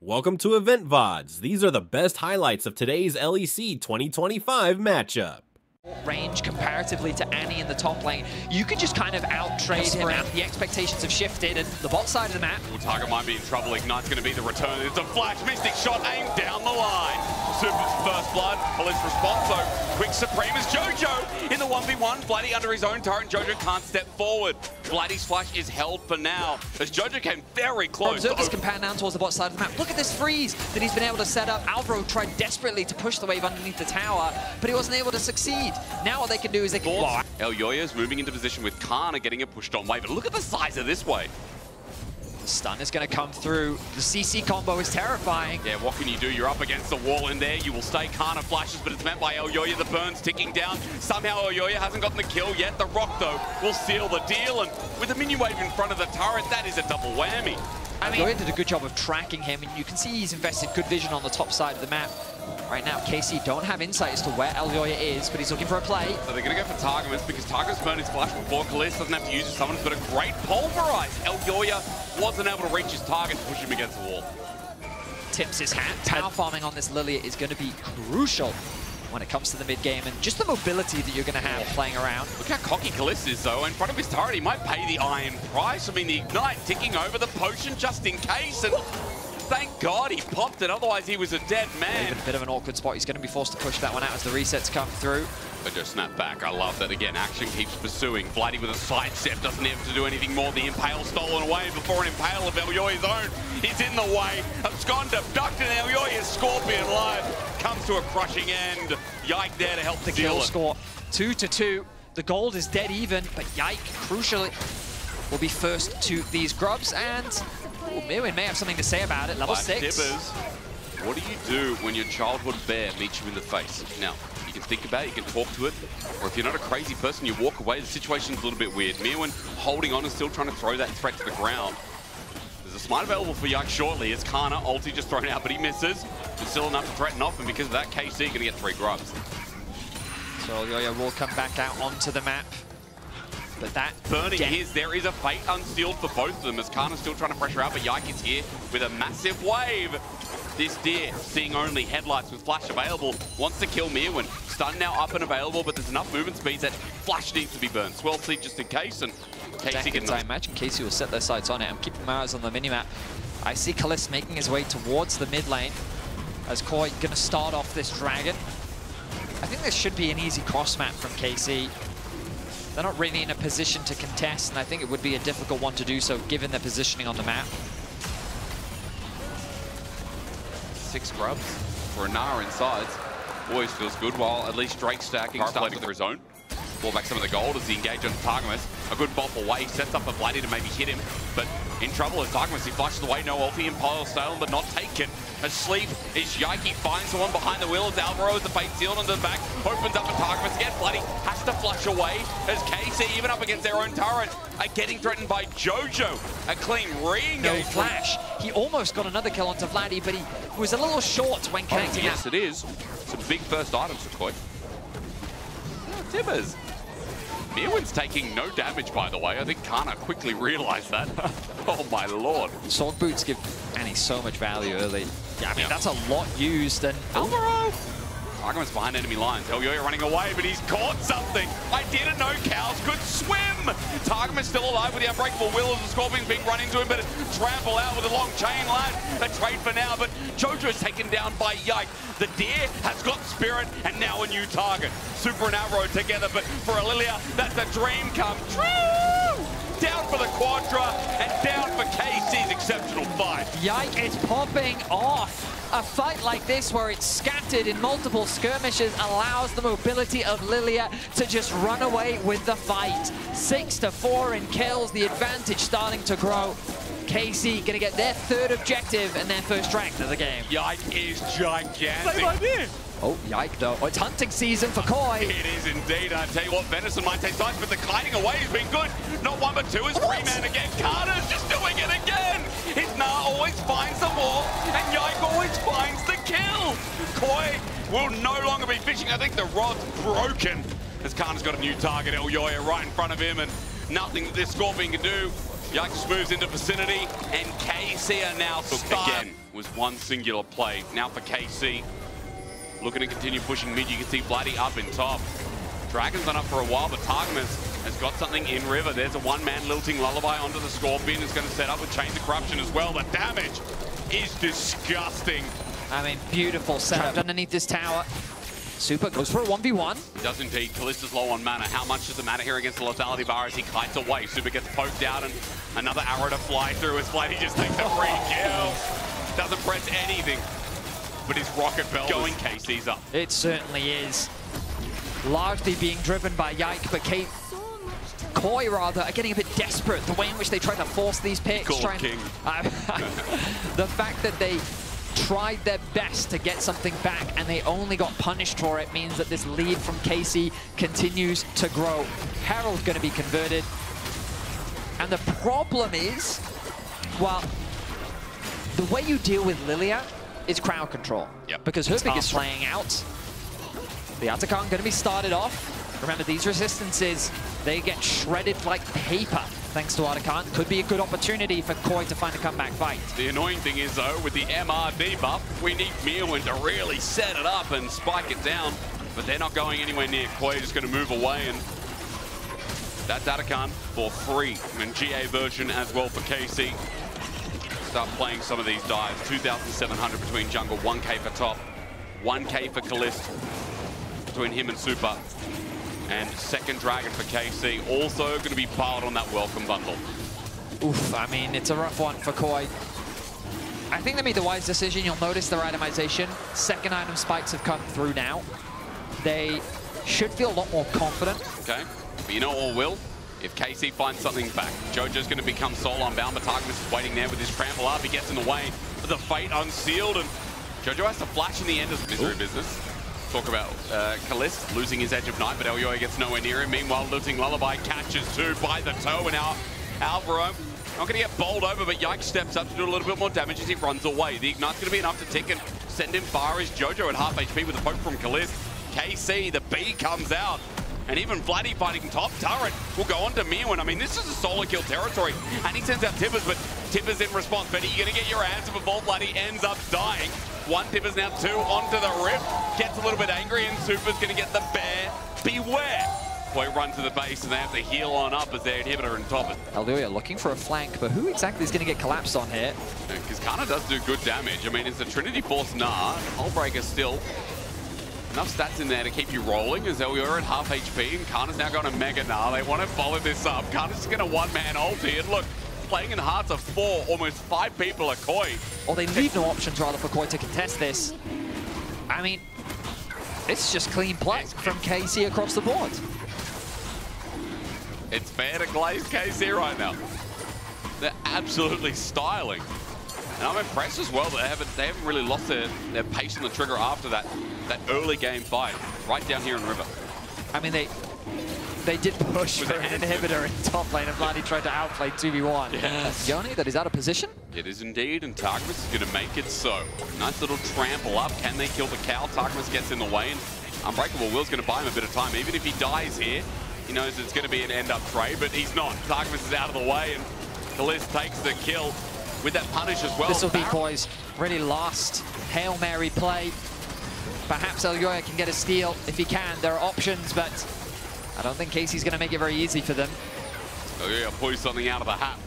Welcome to Loleventvods. These are the best highlights of today's LEC 2025 matchup. Range comparatively to Annie in the top lane, you can just kind of out-trade him, and the expectations have shifted, and the bot side of the map. Well, Target might be in trouble. Ignite's going to be the return. It's a flash, Mystic shot aimed down the line. Super's first blood, police response, so quick Supreme is Jojo in the 1v1. Vladdy under his own turret, Jojo can't step forward. Vladdy's flash is held for now, as Jojo came very close. Observe this compound down towards the bot side of the map. Look at this freeze that he's been able to set up. Alvaro tried desperately to push the wave underneath the tower, but he wasn't able to succeed. Now what they can do is they can... Elyoya's moving into position with Kana getting a pushed on wave, but look at the size of this wave. The stun is going to come through. The CC combo is terrifying. Yeah, what can you do? You're up against the wall in there. You will stay. Kana flashes, but it's met by Elyoya. The burn's ticking down. Somehow Elyoya hasn't gotten the kill yet. The rock, though, will seal the deal. And with the minion wave in front of the turret, that is a double whammy. Elyoya did a good job of tracking him, and you can see he's invested good vision on the top side of the map. Right now, KC don't have insight as to where Elyoya is, but he's looking for a play. So they're going to go for Targamas because Targamas burned his flash before. Kalist doesn't have to use his summons, but a great pulverize. Elyoya wasn't able to reach his target to push him against the wall. Tips his hat. Tower farming on this Lilia is going to be crucial when it comes to the mid game, and just the mobility that you're going to have playing around. Look how cocky Kalist is, though. In front of his turret, he might pay the iron price. I mean, the Ignite ticking over the potion just in case, and thank God he popped it, otherwise he was a dead man. Even a bit of an awkward spot. He's going to be forced to push that one out as the resets come through. But just snap back. I love that. Again, action keeps pursuing. Vladdy with a sidestep doesn't have to do anything more. The Impale stolen away before an Impale of Elyoya's own is in the way. Abscond abducted, and Elyoya's Scorpion live comes to a crushing end. Yike there to help the kill kill score. 2-2. The gold is dead even, but Yike, crucially, will be first to these grubs, and Mirwin may have something to say about it. Level 6. Tibbers, what do you do when your childhood bear meets you in the face? Now, you can think about it, you can talk to it, or if you're not a crazy person, you walk away. The situation's a little bit weird. Mirwin holding on and still trying to throw that threat to the ground. There's a smite available for Yike shortly. As Kana ulti just thrown out, but he misses. It's still enough to threaten off, and because of that, KC gonna get 3 grubs. So Elyoya will come back out onto the map. But that burning his, there is a fate unsealed for both of them, as Kana's still trying to pressure out, but Yike is here with a massive wave. This deer, seeing only headlights with flash available, wants to kill Mirwin. Stun now up and available, but there's enough movement speed that flash needs to be burned. Swell seed just in case, and KC can imagine KC will set their sights on it. I'm keeping my eyes on the minimap. I see Kalist making his way towards the mid lane, as Koi gonna start off this dragon. I think this should be an easy cross map from KC. They're not really in a position to contest, and I think it would be a difficult one to do so given their positioning on the map. 6 grubs for a Nara inside. Always feels good, while at least Drake's stacking, starting for his own. Pull back some of the gold as he engaged on Targamas. A good bop away, sets up for Vladdy to maybe hit him, but in trouble as Targamas, he flashes away, no ulti, Impale stolen, but not taken. Asleep is Yike, finds someone behind the wheel as Alvaro, the fate sealed on the back, opens up for Targamas, again Vladdy has to flush away as KC, even up against their own turret, are getting threatened by Jojo. A clean re-engage. No flash. He almost got another kill onto Vladdy, but he was a little short when connecting. Yes, it is. Some big first items for Koi. Oh, Tibbers. Mirwin's taking no damage, by the way. I think Kana quickly realized that. Oh, my lord. Sword boots give Annie so much value early. Yeah, I mean, that's a lot used. And Alvaro! Targamas behind enemy lines. Elyoya running away, but he's caught something. I didn't know cows could swim. Targamas still alive with the unbreakable will as the Scorpion's being run into him, but trample out with a long chain line. A trade for now, but Jojo's taken down by Yike. The deer has got spirit, and now a new target. Super and Arrow together, but for Lilia, that's a dream come true. Down for the Quadra, and down for KC's exceptional fight. Yike is popping off. A fight like this, where it's scattered in multiple skirmishes, allows the mobility of Lilia to just run away with the fight. 6-4 in kills, the advantage starting to grow. KC gonna get their 3rd objective and their first rank of the game. Yike is gigantic. Same idea. Oh, Yike though. Oh, it's hunting season for Koi. It is indeed. I tell you what, Venison might take time, but the gliding away has been good. Not 1 but 2 is Freeman again. Carter's just doing it again. His Nah always finds the wall, and Yike always finds the kill. Koi will no longer be fishing. I think the rod's broken. As Khan's got a new target, Elyoya, right in front of him, and nothing that this Scorpion can do. Yikes moves into vicinity, and KC are now stuck. Again, was one singular play. Now for KC, looking to continue pushing mid. You can see Bloody up in top. Dragon's been up for a while, but Targamas has got something in river. There's a one-man lilting Lullaby onto the Scorpion. It's going to set up with Chains of Corruption as well. The damage is disgusting. I mean, beautiful setup underneath this tower. Super goes for a 1v1. He does indeed. Kallista's low on mana. How much does it matter here against the lethality bar as he kites away? Super gets poked out and another arrow to fly through his blade. He just takes a free kill. Doesn't press anything. But his rocket belt going KC's up. It certainly is. Largely being driven by Yike, but Koi rather are getting a bit desperate. The way in which they try to force these picks. King. The fact that they tried their best to get something back and they only got punished for it means that this lead from KC continues to grow. Herald's going to be converted. And the problem is, well, the way you deal with Lilia is crowd control. Yep. Because her biggest playing out. The Atakan going to be started off. Remember, these resistances, they get shredded like paper thanks to Atakan. Could be a good opportunity for Koi to find a comeback fight. The annoying thing is, though, with the MRD buff, we need Mirwin to really set it up and spike it down. But they're not going anywhere near. Koi just going to move away, and that's Atakan for free. And GA version as well for KC. Start playing some of these dives. 2,700 between jungle, 1k for top, 1k for Kallista between him and Super. And second dragon for KC, also going to be piled on that welcome bundle. Oof, I mean, it's a rough one for Koi. I think they made the wise decision. You'll notice their itemization. Second item spikes have come through now. They should feel a lot more confident. Okay, but you know all will? If KC finds something back, Jojo's going to become soul unbound, but Targamas is waiting there with his trample up. He gets in the way of the Fate unsealed, and Jojo has to flash in the end of misery business. Talk about Kallista losing his Edge of Night, but Elyoya gets nowhere near him. Meanwhile, looting Lullaby catches two by the toe, and now Alvaro not going to get bowled over, but Yike steps up to do a little bit more damage as he runs away. The Ignite's going to be enough to tick and send him far as Jojo at half HP with a poke from Kallista. KC, the B comes out, and even Vladdy fighting top turret will go on to Mirwin. I mean, this is a solo kill territory, and he sends out Tibbers, but Tibbers in response. But you're going to get your hands before Vladdy ends up dying. One Tibbers now, two onto the rip. Gets a little bit angry, and Super's going to get the bear. Beware! Boy runs to the base, and they have to heal on up as their inhibitor in top it. Elyoya looking for a flank, but who exactly is going to get collapsed on here? Because Kana does do good damage. I mean, it's a Trinity Force Gnar. Hullbreaker still. Enough stats in there to keep you rolling as Elyoya at half HP, and Kana's now going to Mega Gnar. They want to follow this up. Kana's just going to one-man ulti, and look, playing in hearts of four, almost 5 people are Koi. Or they leave no options, rather, for Koi to contest this. I mean, it's just clean play from KC across the board. It's fair to glaze KC right now. They're absolutely styling. And I'm impressed as well that they haven't really lost their pace on the trigger after that early game fight, right down here in River. I mean, they did push for an inhibitor in top lane, and Vladdy tried to outplay 2v1. Yes. Yoni, that is out of position. It is indeed, and Targamas is going to make it so. Nice little trample up. Can they kill the cow? Targamas gets in the way, and Unbreakable Will's going to buy him a bit of time. Even if he dies here, he knows it's going to be an end-up trade, but he's not. Targamas is out of the way, and Kallista takes the kill with that punish as well. This will be Koi's really last Hail Mary play. Perhaps Elyoya can get a steal if he can. There are options, but I don't think Casey's going to make it very easy for them. Elyoya pulls something out of the hat.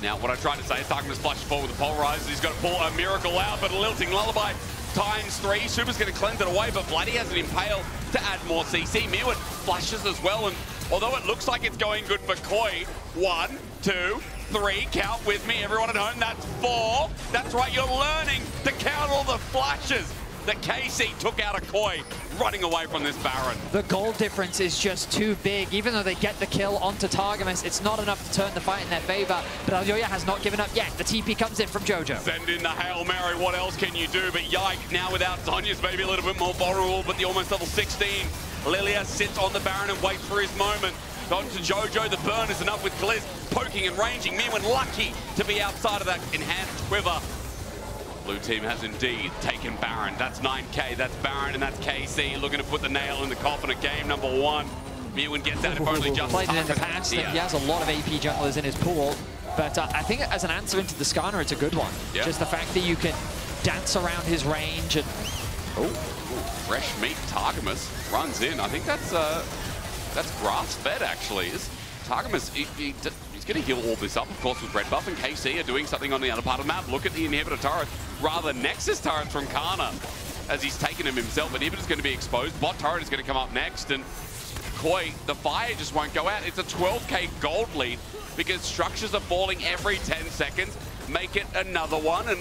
Now, what I tried to say is Targamas flashes forward with the Polarizer. He's got to pull a miracle out, but a lilting Lullaby ×3. Super's going to cleanse it away, but Vladdy has an impale to add more CC. Mirwin flashes as well, and although it looks like it's going good for Koi, 1, 2, 3, count with me, everyone at home, that's 4. That's right, you're learning to count all the flashes that KC took out of Koi, running away from this Baron. The goal difference is just too big. Even though they get the kill onto Targamas, it's not enough to turn the fight in their favor. But Elyoya has not given up yet. The TP comes in from Jojo. Send in the Hail Mary, what else can you do? But Yike, now without Sonya's maybe a little bit more vulnerable, but the almost level 16. Lilia sits on the Baron and waits for his moment. On to Jojo, the burn is enough with Kallista poking and ranging. Mirwin lucky to be outside of that enhanced quiver. Blue team has indeed taken Baron. That's 9k, that's Baron, and that's KC looking to put the nail in the coffin of game number 1. Mirwin gets out if only just played it in the past. He has a lot of AP junglers in his pool. But I think as an answer into the Skarner, it's a good one. Yeah. Just the fact that you can dance around his range and... Fresh meat. Targamas runs in. I think that's grass-fed, actually. Targamas, he's going to heal all this up, of course, with red buff, and KC are doing something on the other part of the map. Look at the inhibitor turret, rather Nexus turrets from Kana, as he's taken him himself. Inhibitor's going to be exposed. Bot turret is going to come up next, and Koi, the fire just won't go out. It's a 12k gold lead because structures are falling every 10 seconds. Make it another one, and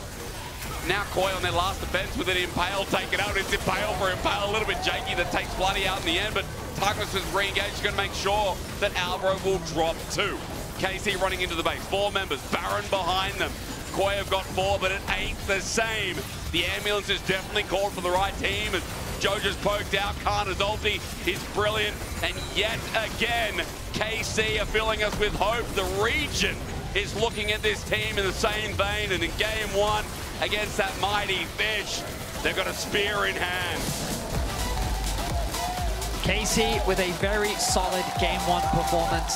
now Koi on their last defense with an Impale taken out. It's Impale for Impale, a little bit janky that takes Bloody out in the end, but Targamas is re-engaged. He's going to make sure that Alvaro will drop 2. KC running into the base, 4 members, Baron behind them. Koi have got 4, but it ain't the same. The ambulance is definitely called for the right team, and Joe just poked out. Kana's ulti is brilliant, and yet again, KC are filling us with hope. The region is looking at this team in the same vein, and in game 1 against that mighty fish, they've got a spear in hand. KC with a very solid game 1 performance.